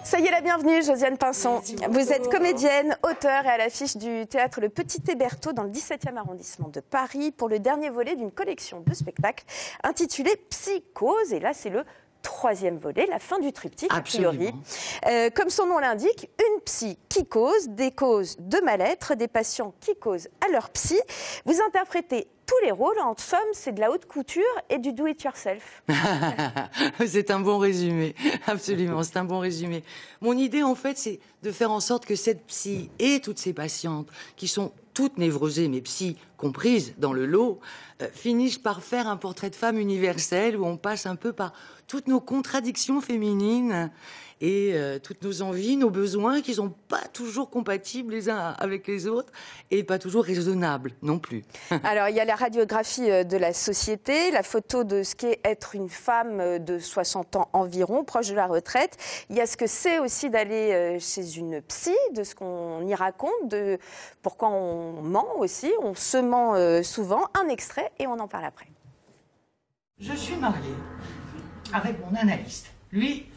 Ça y est, la bienvenue, Josiane Pinson. Vous êtes comédienne, auteure et à l'affiche du théâtre Le Petit Hébertot dans le 17e arrondissement de Paris pour le dernier volet d'une collection de spectacles intitulée Psychose. Et là, c'est le troisième volet, la fin du triptyque, a priori. Comme son nom l'indique, une psy qui cause, des causes de mal-être, des patients qui causent à leur psy. Vous interprétez tous les rôles, en somme, c'est de la haute couture et du do-it-yourself. C'est un bon résumé, absolument, c'est un bon résumé. Mon idée, en fait, c'est de faire en sorte que cette psy et toutes ces patientes, qui sont toutes névrosées, mais psy comprises dans le lot, finissent par faire un portrait de femme universel où on passe un peu par toutes nos contradictions féminines et toutes nos envies, nos besoins qui sont pas toujours compatibles les uns avec les autres et pas toujours raisonnables non plus. Alors, il y a la radiographie de la société, la photo de ce qu'est être une femme de 60 ans environ, proche de la retraite. Il y a ce que c'est aussi d'aller chez une psy, de ce qu'on y raconte, de pourquoi on ment aussi, on se ment souvent. Un extrait et on en parle après. Je suis mariée avec mon analyste. Lui,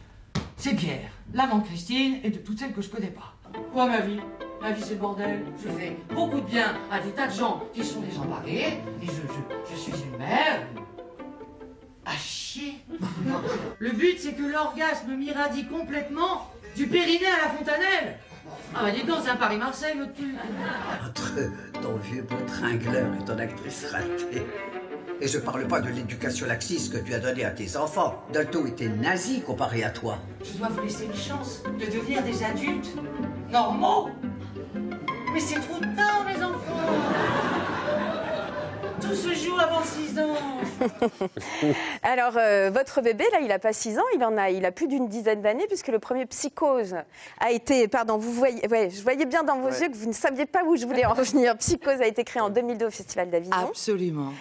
c'est Pierre, l'amant de Christine et de toutes celles que je connais pas. Quoi, ma vie? Ma vie, c'est le bordel. Je fais beaucoup de bien à des tas de gens qui sont désemparés. Et je suis une mère à chier. Le but, c'est que l'orgasme m'irradie complètement du Périnée à la Fontanelle. Ah bah dis donc, c'est un Paris-Marseille, votre truc. Entre ton vieux beau tringleur et ton actrice ratée. Et je parle pas de l'éducation laxiste que tu as donnée à tes enfants. Dolto était nazi comparé à toi. Je dois vous laisser une chance de devenir des adultes normaux. Mais c'est trop tard, mes enfants. Tout se joue avant 6 ans. Alors, votre bébé, là, il n'a pas 6 ans, il a plus d'une dizaine d'années, puisque le premier Psychose a été... Pardon, vous voyez, je voyais bien dans vos yeux que vous ne saviez pas où je voulais en venir. Psychose a été créé en 2002 au Festival d'Avignon. Absolument.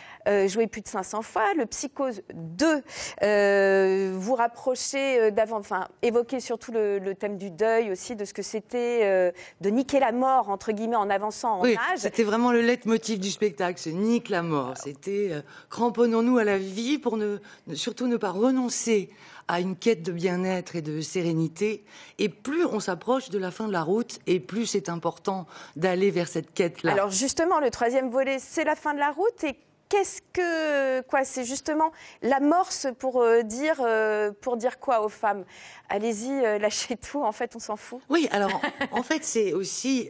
Joué plus de 500 fois. Le Psychose 2, vous rapprochez d'avant, enfin, évoquez surtout le thème du deuil aussi, de ce que c'était de niquer la mort, entre guillemets, en avançant en âge. C'était vraiment le leitmotiv du spectacle, c'est nique la mort. C'était cramponnons-nous à la vie pour surtout ne pas renoncer à une quête de bien-être et de sérénité. Et plus on s'approche de la fin de la route, et plus c'est important d'aller vers cette quête-là. Alors justement, le troisième volet, c'est la fin de la route. Et qu'est-ce que... quoi, c'est justement l'amorce pour dire quoi aux femmes? Allez-y, lâchez tout, en fait, on s'en fout. Oui, alors, en fait, c'est aussi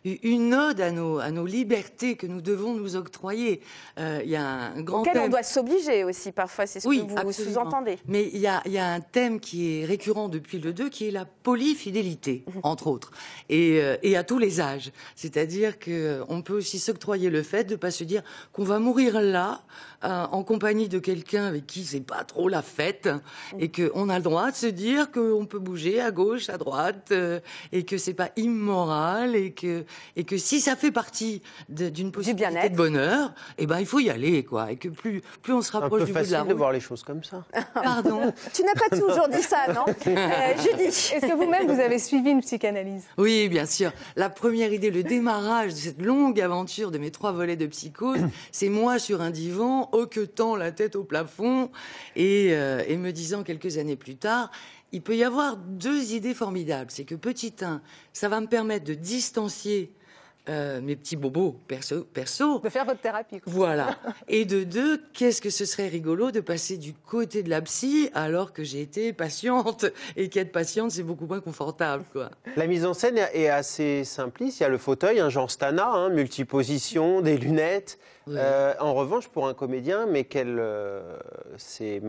une ode à nos libertés que nous devons nous octroyer. Il y a un grand auquel thème... on doit s'obliger aussi, parfois, c'est ce que vous sous-entendez. Mais il y a un thème qui est récurrent depuis le 2, qui est la polyfidélité, entre autres, et à tous les âges. C'est-à-dire qu'on peut aussi s'octroyer le fait de ne pas se dire qu'on va mourir là, en compagnie de quelqu'un avec qui c'est pas trop la fête, et qu'on a le droit de se dire qu'on peut bouger à gauche, à droite, et que c'est pas immoral, et que si ça fait partie d'une possibilité de bonheur, eh ben il faut y aller, quoi, et que plus on se rapproche du bout de la route. Un peu facile de voir les choses comme ça. Pardon. Tu n'as pas toujours dit ça, non? Judy, est-ce que vous-même vous avez suivi une psychanalyse? Oui, bien sûr. La première idée, le démarrage de cette longue aventure de mes 3 volets de Psychose, c'est moi sur un divan, hoquetant la tête au plafond et me disant quelques années plus tard, il peut y avoir 2 idées formidables. C'est que petit 1, ça va me permettre de distancier mes petits bobos perso. De faire votre thérapie, quoi. Voilà. Et de 2, qu'est-ce que ce serait rigolo de passer du côté de la psy alors que j'ai été patiente et qu'être patiente, c'est beaucoup moins confortable, quoi. La mise en scène est assez simpliste. Il y a le fauteuil, un genre Stana, multiposition, des lunettes. Oui. En revanche, pour un comédien, mais c'est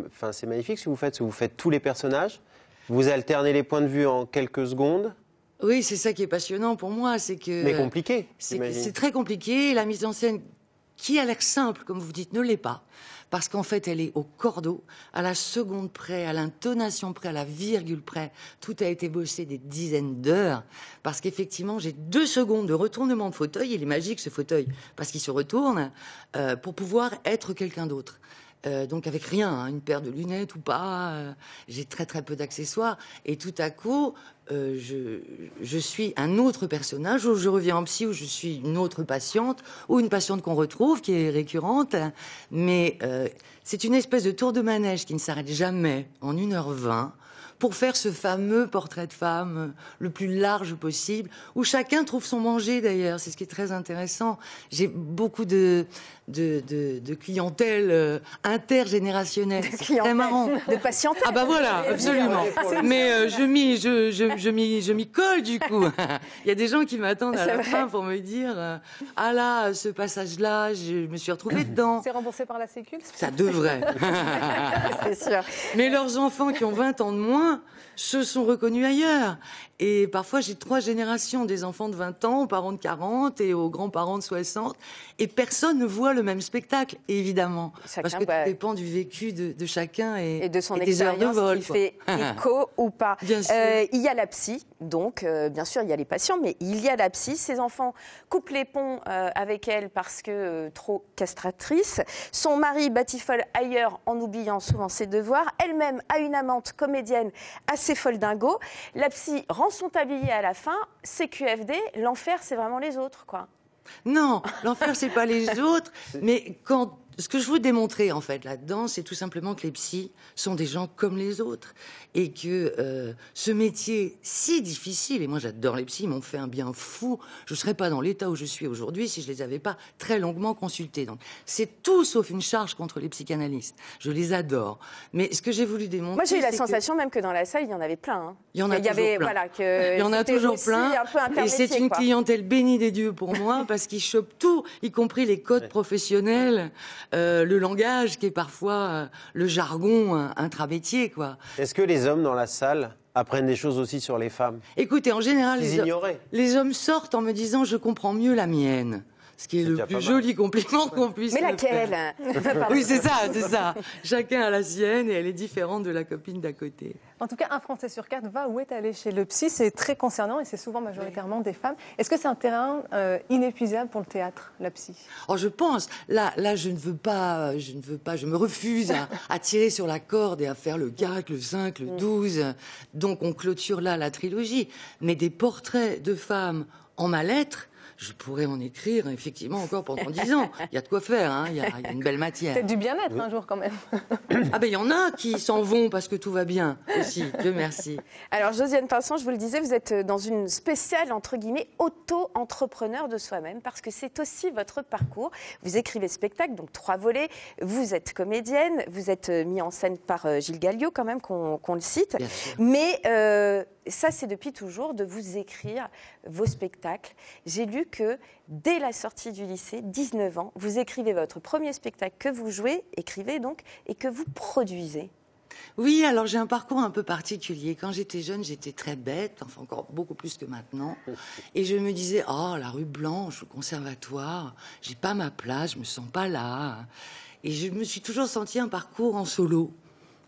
magnifique ce que vous faites. Vous faites tous les personnages. Vous alternez les points de vue en quelques secondes. Oui, c'est ça qui est passionnant pour moi, c'est que... Mais compliqué, c'est très compliqué, la mise en scène, qui a l'air simple, comme vous dites, ne l'est pas. Parce qu'en fait, elle est au cordeau, à la seconde près, à l'intonation près, à la virgule près. Tout a été bossé des dizaines d'heures. Parce qu'effectivement, j'ai 2 secondes de retournement de fauteuil, il est magique ce fauteuil, parce qu'il se retourne, pour pouvoir être quelqu'un d'autre. Donc avec rien, hein, une paire de lunettes ou pas, j'ai très très peu d'accessoires. Et tout à coup, je suis un autre personnage, ou je reviens en psy, ou je suis une autre patiente, ou une patiente qu'on retrouve, qui est récurrente. Mais c'est une espèce de tour de manège qui ne s'arrête jamais en 1h20 pour faire ce fameux portrait de femme le plus large possible, où chacun trouve son manger d'ailleurs. C'est ce qui est très intéressant. J'ai beaucoup de clientèle intergénérationnelle. C'est très marrant. De patientèle. Ah bah voilà, absolument. Mais je m'y colle du coup. Il y a des gens qui m'attendent à la fin pour me dire ah là, ce passage-là, je me suis retrouvée dedans. C'est remboursé par la Sécu? Ça devrait. C'est sûr. Mais leurs enfants qui ont 20 ans de moins se sont reconnus ailleurs. Et parfois, j'ai 3 générations, des enfants de 20 ans, aux parents de 40 et aux grands-parents de 60. Et personne ne voit le même spectacle, évidemment. Parce que tout dépend du vécu de chacun et de son des heures de expérience vol. qui fait écho ou pas. Bien sûr. Il y a la psy, donc bien sûr, il y a les patients, mais il y a la psy. Ses enfants coupent les ponts avec elle parce que trop castratrice. Son mari batifole ailleurs en oubliant souvent ses devoirs. Elle-même a une amante comédienne assez folle dingo. La psy rend son tablier à la fin. CQFD, l'enfer, c'est vraiment les autres, quoi. Non, l'enfer, c'est pas les autres. Mais ce que je veux démontrer, en fait, là-dedans, c'est tout simplement que les psys sont des gens comme les autres. Et que ce métier si difficile, et moi j'adore les psys, ils m'ont fait un bien fou, je ne serais pas dans l'état où je suis aujourd'hui si je ne les avais pas très longuement consultés. Donc c'est tout sauf une charge contre les psychanalystes. Je les adore. Mais ce que j'ai voulu démontrer... Moi j'ai eu la sensation même que dans la salle, il y en avait plein. Hein. Il y en a toujours plein. Voilà, que il y en a toujours plein. Et c'est une clientèle bénie des dieux pour moi, parce qu'ils chopent tout, y compris les codes professionnels, le langage qui est parfois le jargon intramétier, quoi. Est-ce que les hommes dans la salle apprennent des choses aussi sur les femmes? Écoutez, en général, les hommes sortent en me disant « je comprends mieux la mienne ». Ce qui est le plus joli compliment qu'on puisse faire. Mais laquelle? Oui, c'est ça. Chacun a la sienne et elle est différente de la copine d'à côté. En tout cas, un Français sur 4 va ou est allé chez le psy. C'est très concernant et c'est souvent majoritairement des femmes. Est-ce que c'est un terrain inépuisable pour le théâtre, la psy? Oh, je pense. Là, je me refuse à tirer sur la corde et à faire le 4, le 5, le 12. Donc, on clôture là la trilogie. Mais des portraits de femmes en mal-être, je pourrais en écrire effectivement encore pendant 10 ans. Il y a de quoi faire, hein. Il y a une belle matière. Peut-être du bien-être un jour quand même. Ah ben il y en a qui s'en vont parce que tout va bien aussi. Dieu merci. Alors Josiane Pinson, je vous le disais, vous êtes dans une spéciale entre guillemets auto-entrepreneur de soi-même parce que c'est aussi votre parcours. Vous écrivez spectacle, donc 3 volets. Vous êtes comédienne, vous êtes mis en scène par Gilles Galliot quand même qu'on le cite. Mais ça c'est depuis toujours de vous écrire vos spectacles. J'ai lu que dès la sortie du lycée, 19 ans, vous écrivez votre premier spectacle que vous jouez, écrivez donc, et que vous produisez. Oui, alors j'ai un parcours un peu particulier. Quand j'étais jeune, j'étais très bête, enfin encore beaucoup plus que maintenant. Et je me disais, oh, la rue Blanche, au conservatoire, j'ai pas ma place, je me sens pas là. Et je me suis toujours senti un parcours en solo,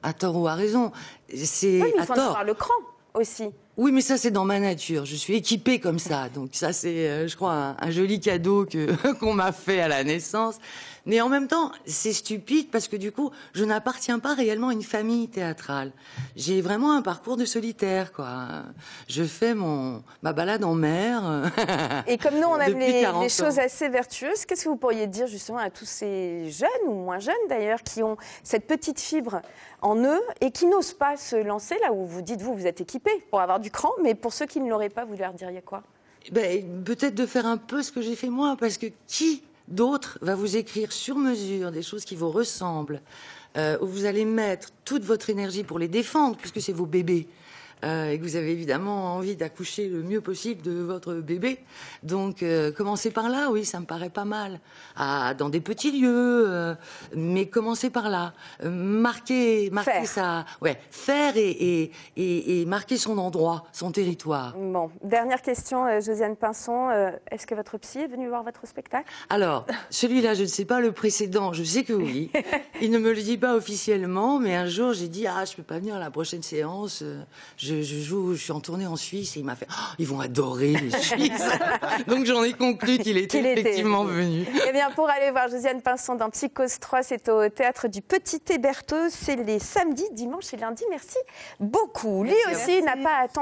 à tort ou à raison. C'est oui, mais à il faut tort. avoir le cran aussi. Oui, mais ça, c'est dans ma nature. Je suis équipée comme ça. Donc ça, c'est, je crois, un joli cadeau qu'on m'a fait à la naissance. Mais en même temps, c'est stupide parce que du coup, je n'appartiens pas réellement à une famille théâtrale. J'ai vraiment un parcours de solitaire, quoi. Je fais ma balade en mer. Et comme nous, on aime les choses assez vertueuses, qu'est-ce que vous pourriez dire justement à tous ces jeunes, ou moins jeunes d'ailleurs, qui ont cette petite fibre en eux et qui n'osent pas se lancer là où vous dites, vous êtes équipés pour avoir du cran, mais pour ceux qui ne l'auraient pas, vous leur diriez quoi? Peut-être de faire un peu ce que j'ai fait moi, parce que qui d'autre va vous écrire sur mesure des choses qui vous ressemblent, où vous allez mettre toute votre énergie pour les défendre, puisque c'est vos bébés, et que vous avez évidemment envie d'accoucher le mieux possible de votre bébé. Donc, commencez par là, oui, ça me paraît pas mal. Dans des petits lieux, mais commencez par là. Marquer ça. Ouais, faire et marquer son endroit, son territoire. Bon, dernière question, Josiane Pinson. Est-ce que votre psy est venu voir votre spectacle? Alors, celui-là, je ne sais pas, le précédent, je sais que oui. Il ne me le dit pas officiellement, mais un jour, j'ai dit, je peux pas venir à la prochaine séance, je suis en tournée en Suisse et il m'a fait ils vont adorer les Suisses. Donc j'en ai conclu qu'il était effectivement venu. Eh bien, pour aller voir Josiane Pinson dans Psychose 3, c'est au théâtre du Petit Hébertot. C'est les samedis, dimanches et lundis. Merci beaucoup. Lui aussi n'a pas attendu.